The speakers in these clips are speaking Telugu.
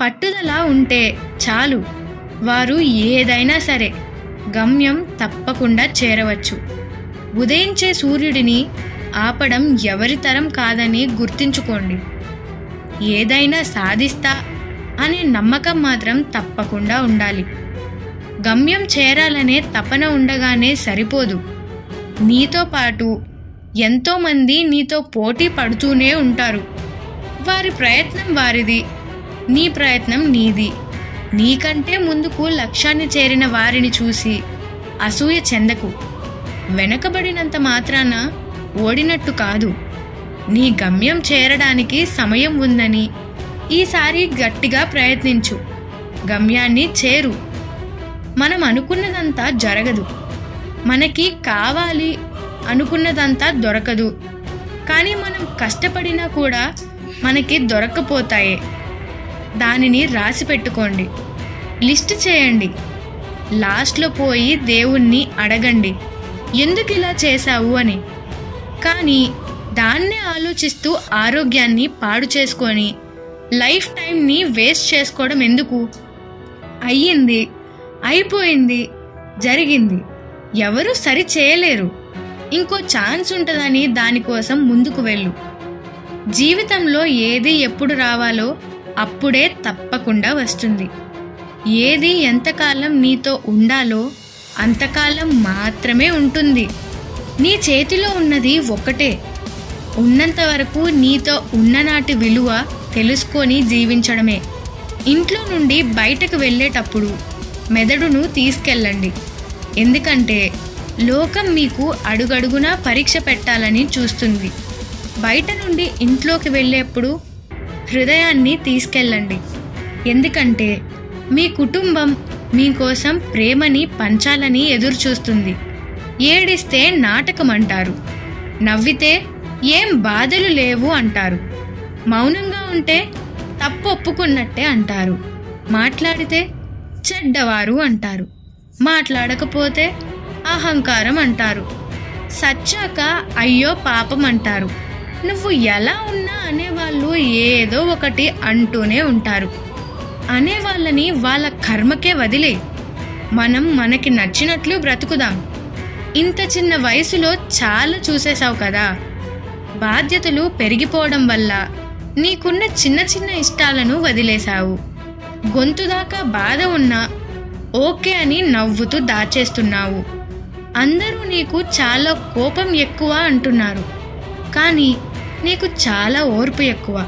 పట్టుదల ఉంటే చాలు, వారు ఏదైనా సరే గమ్యం తప్పకుండా చేరవచ్చు. ఉదయించే సూర్యుడిని ఆపడం ఎవరి తరం కాదని గుర్తుంచుకోండి. ఏదైనా సాధిస్తా అనే నమ్మకం మాత్రం తప్పకుండా ఉండాలి. గమ్యం చేరాలనే తపన ఉండగానే సరిపోదు. నీతో పాటు ఎంతోమంది నీతో పోటీ పడుతూనే ఉంటారు. వారి ప్రయత్నం వారిది, నీ ప్రయత్నం నీది. నీకంటే ముందుకు లక్ష్యాన్ని చేరిన వారిని చూసి అసూయ చెందకు. వెనకబడినంత మాత్రాన ఓడినట్టు కాదు. నీ గమ్యం చేరడానికి సమయం ఉందని ఈసారి గట్టిగా ప్రయత్నించు. గమ్యాన్ని చేరు. మనం అనుకున్నదంతా జరగదు, మనకి కావాలి అనుకున్నదంతా దొరకదు. కానీ మనం కష్టపడినా కూడా మనకి దొరక్కపోతాయే. దానిని రాసి పెట్టుకోండి, లిస్ట్ చేయండి. లాస్ట్లో పోయి దేవుణ్ణి అడగండి, ఎందుకు ఇలా చేశావు అని. కానీ దాన్నే ఆలోచిస్తూ ఆరోగ్యాన్ని పాడు చేసుకొని లైఫ్ టైంని వేస్ట్ చేసుకోవడం ఎందుకు? అయ్యింది, అయిపోయింది, జరిగింది, ఎవరు సరి చేయలేరు. ఇంకో ఛాన్స్ ఉంటుందని దానికోసం ముందుకు వెళ్ళు. జీవితంలో ఏది ఎప్పుడు రావాలో అప్పుడే తప్పకుండా వస్తుంది. ఏది ఎంతకాలం నీతో ఉండాలో అంతకాలం మాత్రమే ఉంటుంది. నీ చేతిలో ఉన్నది ఒక్కటే. ఉన్నంత వరకు నీతో ఉన్ననాటి విలువ తెలుసుకొని జీవించడమే. ఇంట్లో నుండి బయటకు వెళ్ళేటప్పుడు మెదడును తీసుకెళ్ళండి. ఎందుకంటే లోకం మీకు అడుగడుగునా పరీక్ష పెట్టాలని చూస్తుంది. బయట నుండి ఇంట్లోకి వెళ్ళేప్పుడు హృదయాన్ని తీసుకెళ్ళండి. ఎందుకంటే మీ కుటుంబం మీకోసం ప్రేమని పంచాలని ఎదురు చూస్తుంది. ఏడిస్తే నాటకం అంటారు, నవ్వితే ఏం బాధలు లేవు అంటారు, మౌనంగా ఉంటే తప్పు ఒప్పుకున్నట్టే అంటారు, మాట్లాడితే చెడ్డవారు అంటారు, మాట్లాడకపోతే అహంకారం అంటారు, సచ్చాక అయ్యో పాపం అంటారు. నువ్వు ఎలా ఉన్నా అనేవాళ్ళు ఏదో ఒకటి అంటూనే ఉంటారు. అనేవాళ్ళని వాళ్ళ కర్మకే వదిలే. మనం మనకి నచ్చినట్లు బ్రతుకుదాం. ఇంత చిన్న వయసులో చాలా చూసేశావు కదా. బాధ్యతలు పెరిగిపోవడం వల్ల నీకున్న చిన్న చిన్న ఇష్టాలను వదిలేశావు. గొంతుదాకా బాధ ఉన్నా ఓకే అని నవ్వుతూ దాచేస్తున్నావు. అందరూ నీకు చాలా కోపం ఎక్కువ అంటున్నారు, కానీ నీకు చాలా ఓర్పు ఎక్కువ.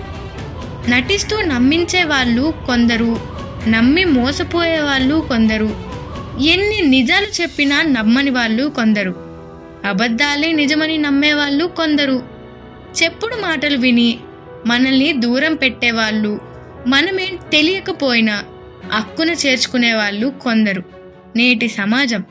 నటిస్తూ నమ్మించే వాళ్ళు కొందరు, నమ్మి మోసపోయే వాళ్ళు కొందరు, ఎన్ని నిజాలు చెప్పినా నమ్మని వాళ్ళు కొందరు, అబద్ధాలే నిజమని నమ్మేవాళ్ళు కొందరు, చెప్పుడు మాటలు విని మనల్ని దూరం పెట్టేవాళ్ళు, మనమేం తెలియకపోయినా అక్కున చేర్చుకునేవాళ్ళు కొందరు. నేటి సమాజం